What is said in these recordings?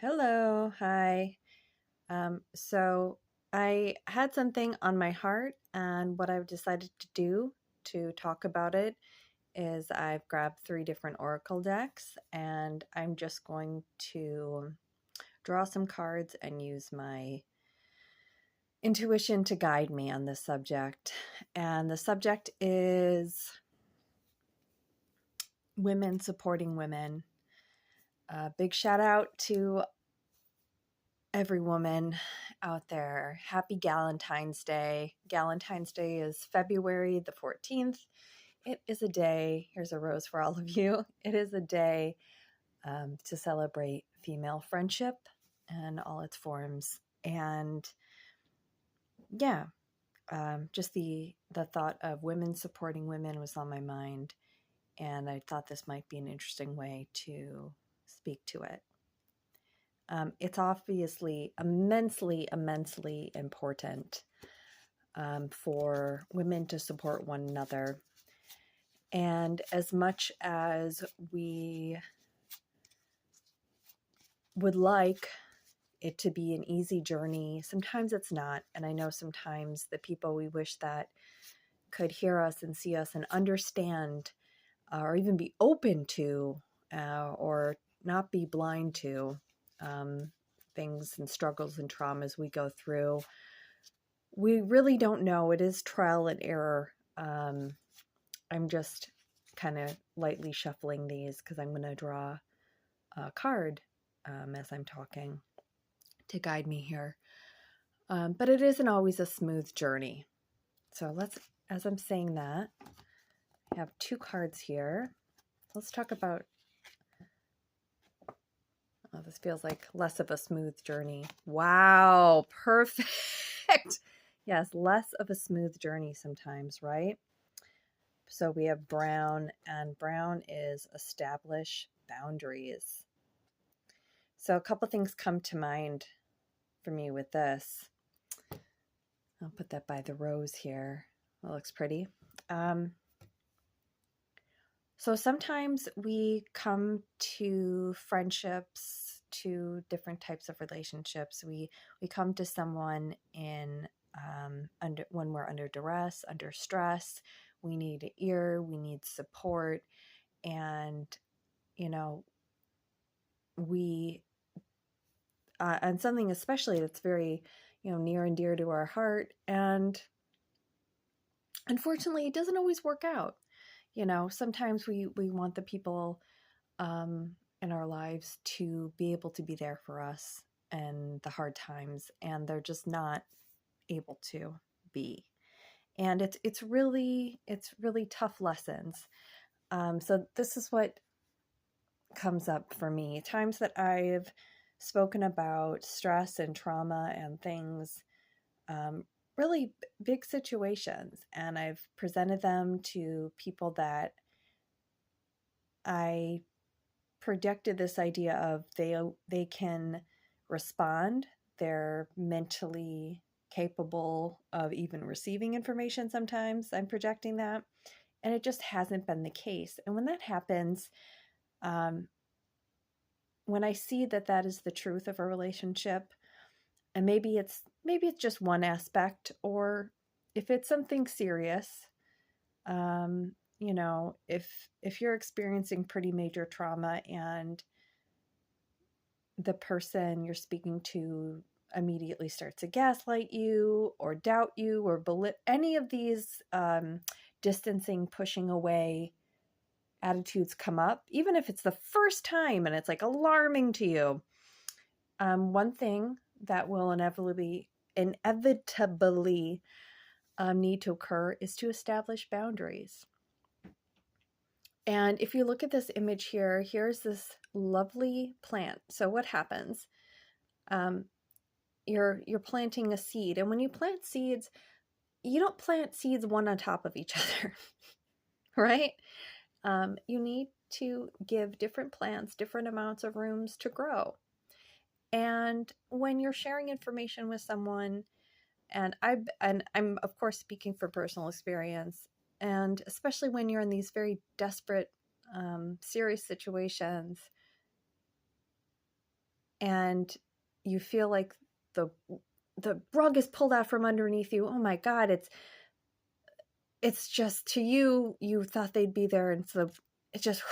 Hello, hi. So I had something on my heart, and what I've decided to do to talk about it is I've grabbed three different oracle decks, and I'm just going to draw some cards and use my intuition to guide me on this subject. And the subject is women supporting women. Big shout out to every woman out there. Happy Galentine's Day. Galentine's Day is February the 14th. It is a day, here's a rose for all of you. It is a day to celebrate female friendship and all its forms. And yeah, just the thought of women supporting women was on my mind. And I thought this might be an interesting way to speak to it. It's obviously immensely important for women to support one another. And as much as we would like it to be an easy journey, sometimes it's not. And I know sometimes the people we wish that could hear us and see us and understand or even be open to or not be blind to things and struggles and traumas we go through. We really don't know. It is trial and error. I'm just kind of lightly shuffling these because I'm going to draw a card as I'm talking to guide me here. But it isn't always a smooth journey. So as I'm saying that, I have two cards here. Let's talk about, this feels like less of a smooth journey. Wow, perfect. Yes, less of a smooth journey sometimes, right? So we have brown, and brown is establish boundaries. So a couple things come to mind for me with this. I'll put that by the rose here. That looks pretty. So sometimes we come to friendships, to different types of relationships. We come to someone in when we're under duress, under stress. We need an ear. We need support, and you know we and something especially that's very near and dear to our heart. And unfortunately, it doesn't always work out. Sometimes we want the people in our lives to be able to be there for us in the hard times, and they're just not able to be. And it's really tough lessons. So this is what comes up for me. Times that I've spoken about stress and trauma and things, really big situations, and I've presented them to people that I projected this idea of they can respond. They're mentally capable of even receiving information sometimes. I'm projecting that. And it just hasn't been the case. And when that happens, when I see that that is the truth of a relationship, and maybe it's just one aspect, or if it's something serious, if you're experiencing pretty major trauma and the person you're speaking to immediately starts to gaslight you or doubt you or any of these distancing, pushing away attitudes come up, even if it's the first time and it's like alarming to you, one thing that will inevitably need to occur is to establish boundaries. And if you look at this image here, here's this lovely plant. So what happens? You're planting a seed, and when you plant seeds, you don't plant seeds one on top of each other, right? You need to give different plants different amounts of rooms to grow. And when you're sharing information with someone, and I'm of course speaking for personal experience, and especially when you're in these very desperate, serious situations, and you feel like the rug is pulled out from underneath you. Oh my God, it's just, to you, you thought they'd be there, and so it's just,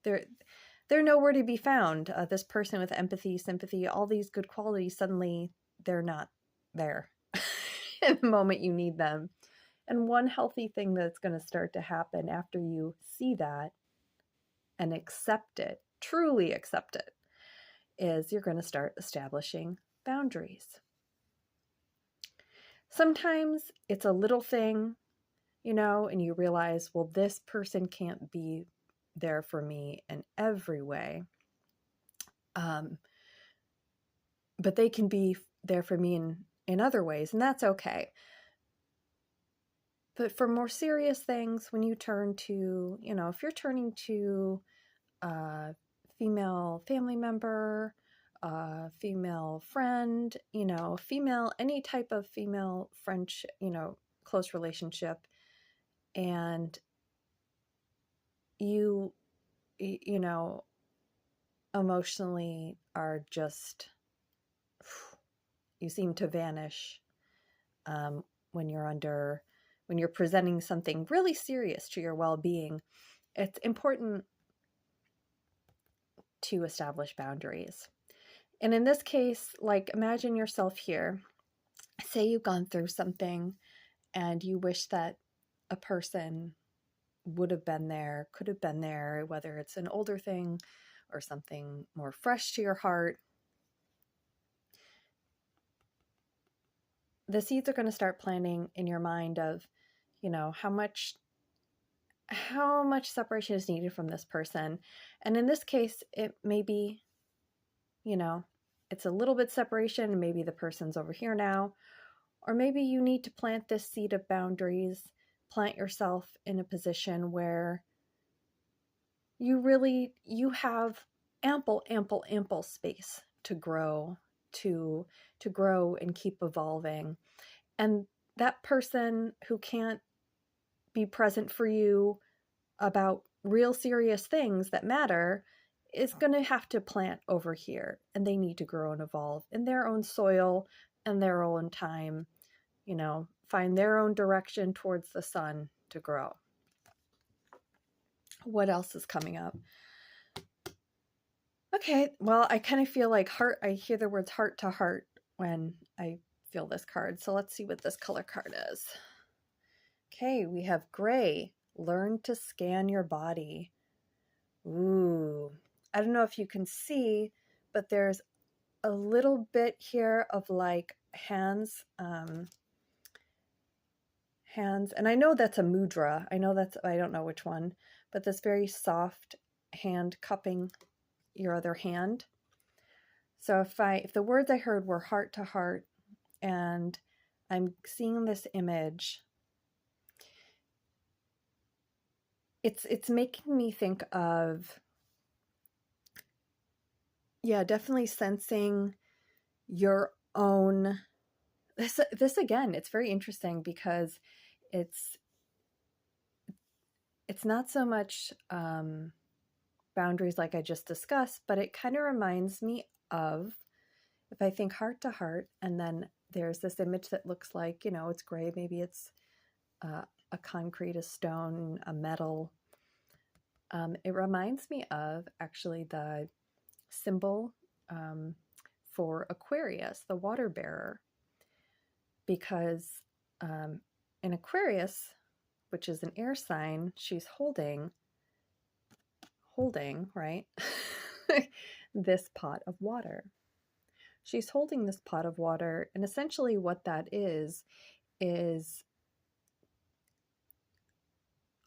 they're nowhere to be found. This person with empathy, sympathy, all these good qualities, suddenly they're not there in the moment you need them. And one healthy thing that's going to start to happen after you see that and accept it, truly accept it, is you're going to start establishing boundaries. Sometimes it's a little thing, and you realize, well, this person can't be there for me in every way. But they can be there for me in other ways, and that's okay. But for more serious things, when you turn to, if you're turning to a female family member, a female friend, any type of female friendship, close relationship, and you emotionally are just, you seem to vanish when you're presenting something really serious to your well-being. It's important to establish boundaries. And in this case, like, imagine yourself here. Say you've gone through something and you wish that a person would have been there, could have been there, whether it's an older thing or something more fresh to your heart. The seeds are going to start planting in your mind of, how much separation is needed from this person. And in this case, it may be, it's a little bit separation, and maybe the person's over here now, or maybe you need to plant this seed of boundaries, plant yourself in a position where you have ample space to grow, to grow and keep evolving. And that person who can't be present for you about real serious things that matter is going to have to plant over here, and they need to grow and evolve in their own soil and their own time, find their own direction towards the sun to grow. What else is coming up? Okay, well, I kind of feel like I hear the words heart to heart when I feel this card. So let's see what this color card is. Okay, we have gray. Learn to scan your body. Ooh, I don't know if you can see, but there's a little bit here of like hands, and I know that's a mudra. I don't know which one, but this very soft hand cupping your other hand. So if the words I heard were heart to heart, and I'm seeing this image, it's making me think of, definitely sensing your own, this again, it's very interesting because it's not so much boundaries like I just discussed, but it kind of reminds me of, if I think heart to heart, and then there's this image that looks like, it's gray, maybe it's a concrete, a stone, a metal. It reminds me of actually the symbol for Aquarius, the water bearer, because in Aquarius, which is an air sign, she's holding, right? This pot of water. She's holding this pot of water, and essentially what that is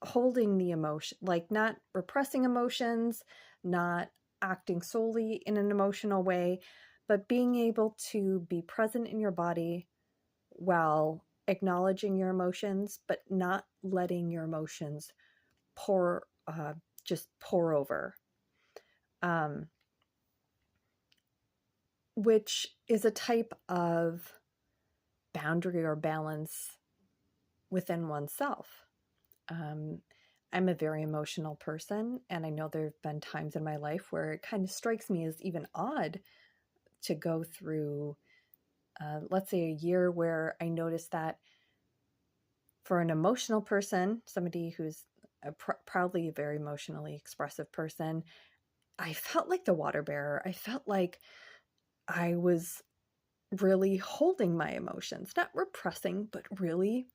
holding the emotion, like not repressing emotions, not acting solely in an emotional way, but being able to be present in your body while acknowledging your emotions, but not letting your emotions just pour over. Which is a type of boundary or balance within oneself. I'm a very emotional person, and I know there have been times in my life where it kind of strikes me as even odd to go through, let's say, a year where I noticed that for an emotional person, somebody who's proudly a very emotionally expressive person, I felt like the water bearer. I felt like I was really holding my emotions, not repressing, but really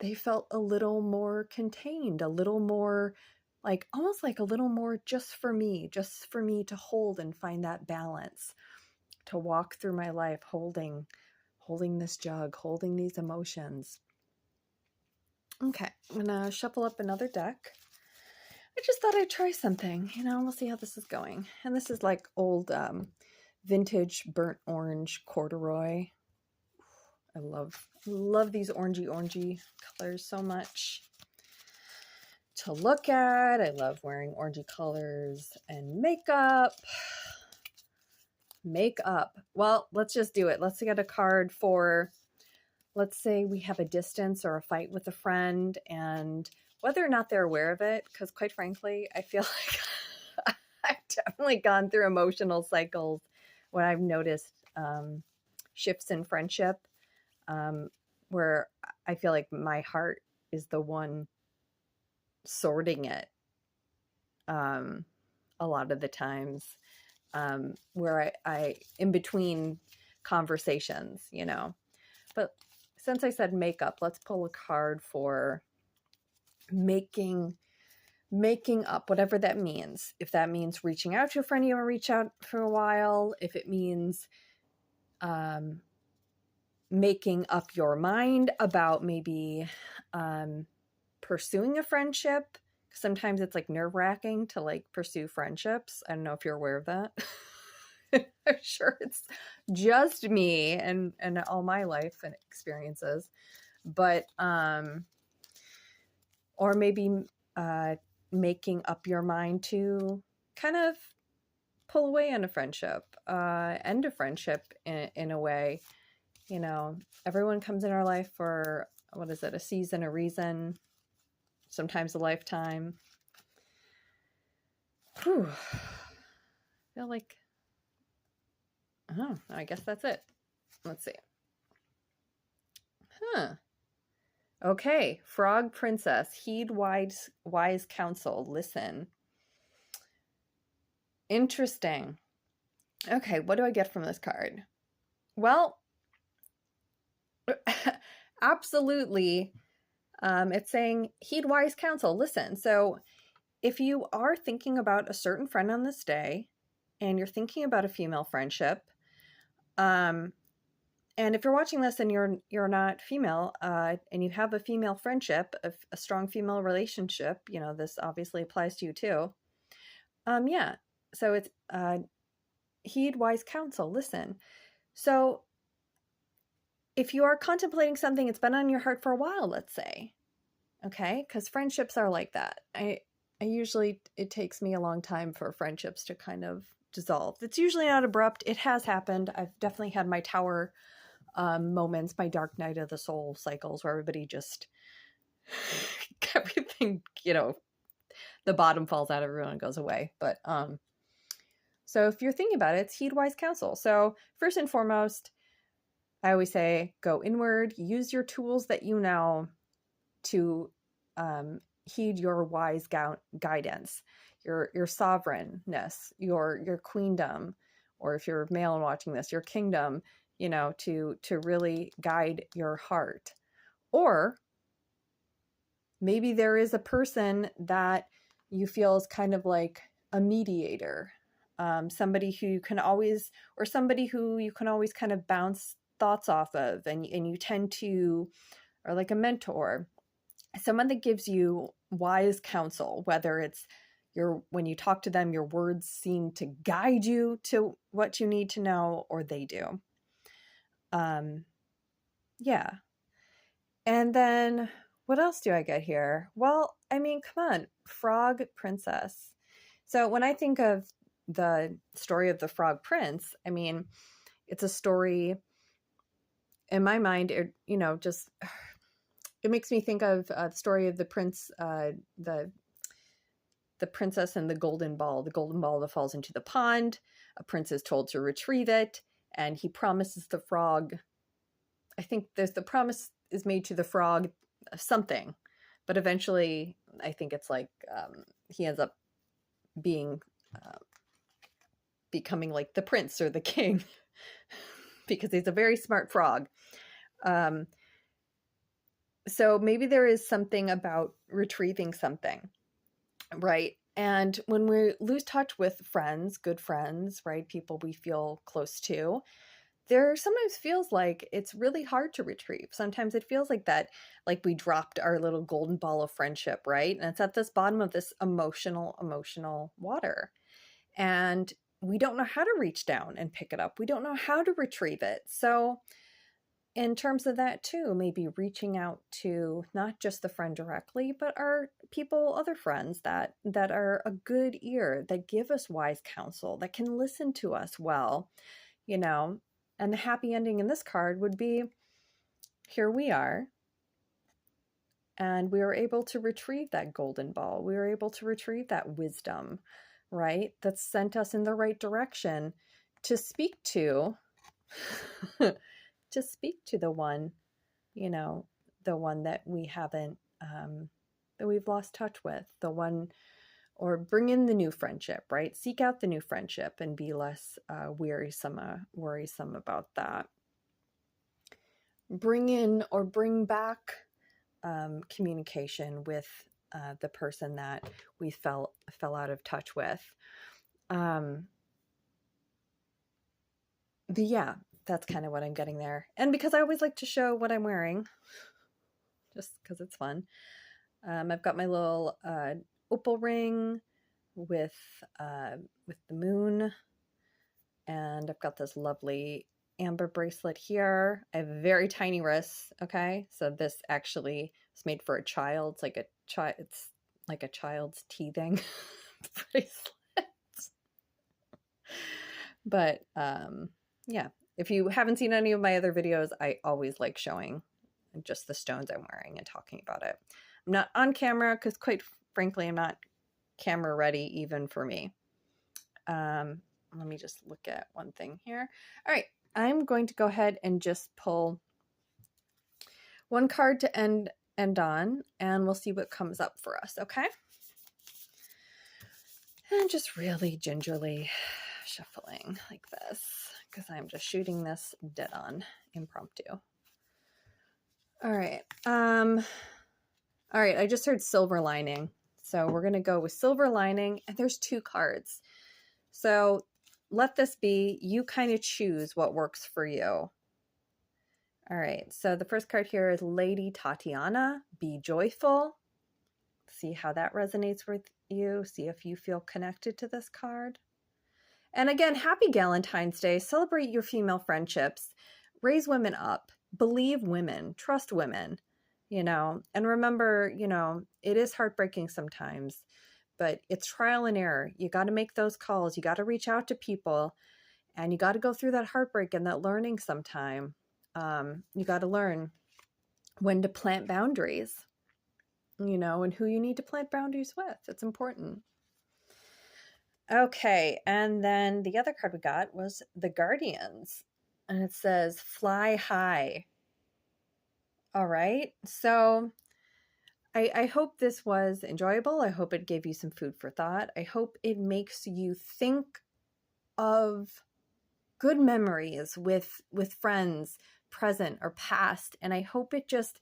they felt a little more contained, a little more like almost like a little more just for me to hold and find that balance, to walk through my life holding this jug, holding these emotions. Okay, I'm gonna shuffle up another deck. I just thought I'd try something, we'll see how this is going. And this is like old vintage burnt orange corduroy. I love these orangey colors so much to look at. I love wearing orangey colors and makeup. Well, let's just do it. Let's get a card for, let's say we have a distance or a fight with a friend, and whether or not they're aware of it, because quite frankly, I feel like I've definitely gone through emotional cycles when I've noticed shifts in friendship, where I feel like my heart is the one sorting it a lot of the times, where I in between conversations, But since I said makeup, let's pull a card for making up, whatever that means. If that means reaching out to a friend you haven't reached out for a while, if it means making up your mind about maybe pursuing a friendship. Sometimes it's like nerve-wracking to like pursue friendships. I don't know if you're aware of that. I'm sure it's just me and all my life and experiences, but or maybe making up your mind to kind of pull away on a friendship, end a friendship in a way. Everyone comes in our life for, what is it, a season, a reason, sometimes a lifetime. Whew. I feel like, oh, I guess that's it. Let's see. Okay, Frog Princess, heed wise counsel, listen. Interesting. Okay, what do I get from this card? Well, absolutely. It's saying heed wise counsel, listen. So if you are thinking about a certain friend on this day, and you're thinking about a female friendship, and if you're watching this and you're not female, and you have a female friendship, a strong female relationship, this obviously applies to you too. Yeah. So it's heed wise counsel, listen. So if you are contemplating something, it's been on your heart for a while, let's say, okay, because friendships are like that. I usually, it takes me a long time for friendships to kind of dissolve. It's usually not abrupt. It has happened. I've definitely had my tower moments, my dark night of the soul cycles, where everybody just, everything, the bottom falls out, everyone goes away. But so if you're thinking about it, it's heed wise counsel. So first and foremost, I always say, go inward, use your tools that you know to heed your wise guidance, your sovereignness, your queendom, or if you're male and watching this, your kingdom, to really guide your heart. Or maybe there is a person that you feel is kind of like a mediator, somebody who you can always, or somebody who you can always kind of bounce thoughts off of, and you tend to, or like a mentor, someone that gives you wise counsel, whether it's when you talk to them, your words seem to guide you to what you need to know, or they do. Yeah. And then what else do I get here? Well, I mean, come on, Frog Princess. So when I think of the story of the Frog Prince, I mean, it's a story in my mind, it makes me think of the story of the prince, the the princess and the golden ball that falls into the pond. A prince is told to retrieve it, and he promises the frog, I think the promise is made to the frog something, but eventually I think it's like he ends up being becoming like the prince or the king because he's a very smart frog. So maybe there is something about retrieving something, right? And when we lose touch with friends, good friends, right, people we feel close to, there sometimes feels like it's really hard to retrieve. Sometimes it feels like that, like we dropped our little golden ball of friendship, right? And it's at this bottom of this emotional water. And we don't know how to reach down and pick it up. We don't know how to retrieve it. So in terms of that too, maybe reaching out to not just the friend directly, but our people, other friends that are a good ear, that give us wise counsel, that can listen to us well, you know. And the happy ending in this card would be, here we are, and we were able to retrieve that golden ball. We were able to retrieve that wisdom, right? That sent us in the right direction to speak to to speak to the one, you know, the one that we haven't that we've lost touch with, the one, or bring in the new friendship, right? Seek out the new friendship and be less worrisome about that. Bring in or bring back communication with the person that we fell out of touch with. Yeah, that's kind of what I'm getting there. And because I always like to show what I'm wearing, just because it's fun. I've got my little opal ring with the moon, and I've got this lovely amber bracelet here. I have very tiny wrists. Okay, so this actually is made for a child. It's like a child's teething bracelet. But yeah, if you haven't seen any of my other videos, I always like showing just the stones I'm wearing and talking about it. I'm not on camera because, quite frankly, I'm not camera ready even for me. Let me just look at one thing here. All right, I'm going to go ahead and just pull one card to end on, and we'll see what comes up for us, okay? And just really gingerly shuffling like this, because I'm just shooting this dead on, impromptu. All right. All right, I just heard silver lining. So we're going to go with silver lining, and there's 2 cards. So let this be, you kind of choose what works for you. All right, so the first card here is Lady Tatiana, be joyful. See how that resonates with you. See if you feel connected to this card. And again, happy Galentine's Day. Celebrate your female friendships. Raise women up. Believe women. Trust women. You know, and remember, you know, it is heartbreaking sometimes, but it's trial and error. You got to make those calls. You got to reach out to people, and you got to go through that heartbreak and that learning sometime. You got to learn when to plant boundaries, you know, and who you need to plant boundaries with. It's important. Okay, and then the other card we got was the Guardians, and it says fly high. All right, so I hope this was enjoyable. I hope it gave you some food for thought. I hope it makes you think of good memories with friends, present or past, and I hope it just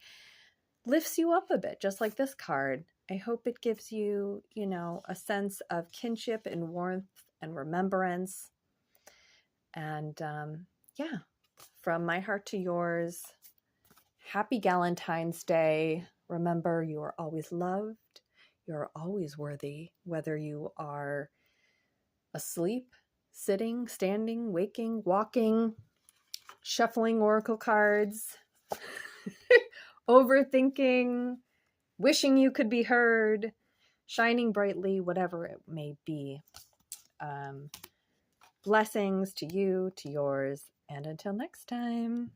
lifts you up a bit, just like this card. I hope it gives you, you know, a sense of kinship and warmth and remembrance. And yeah, from my heart to yours, happy Galentine's Day. Remember, you are always loved. You're always worthy, whether you are asleep, sitting, standing, waking, walking, shuffling oracle cards, overthinking, wishing you could be heard, shining brightly, whatever it may be. Blessings to you, to yours, and until next time.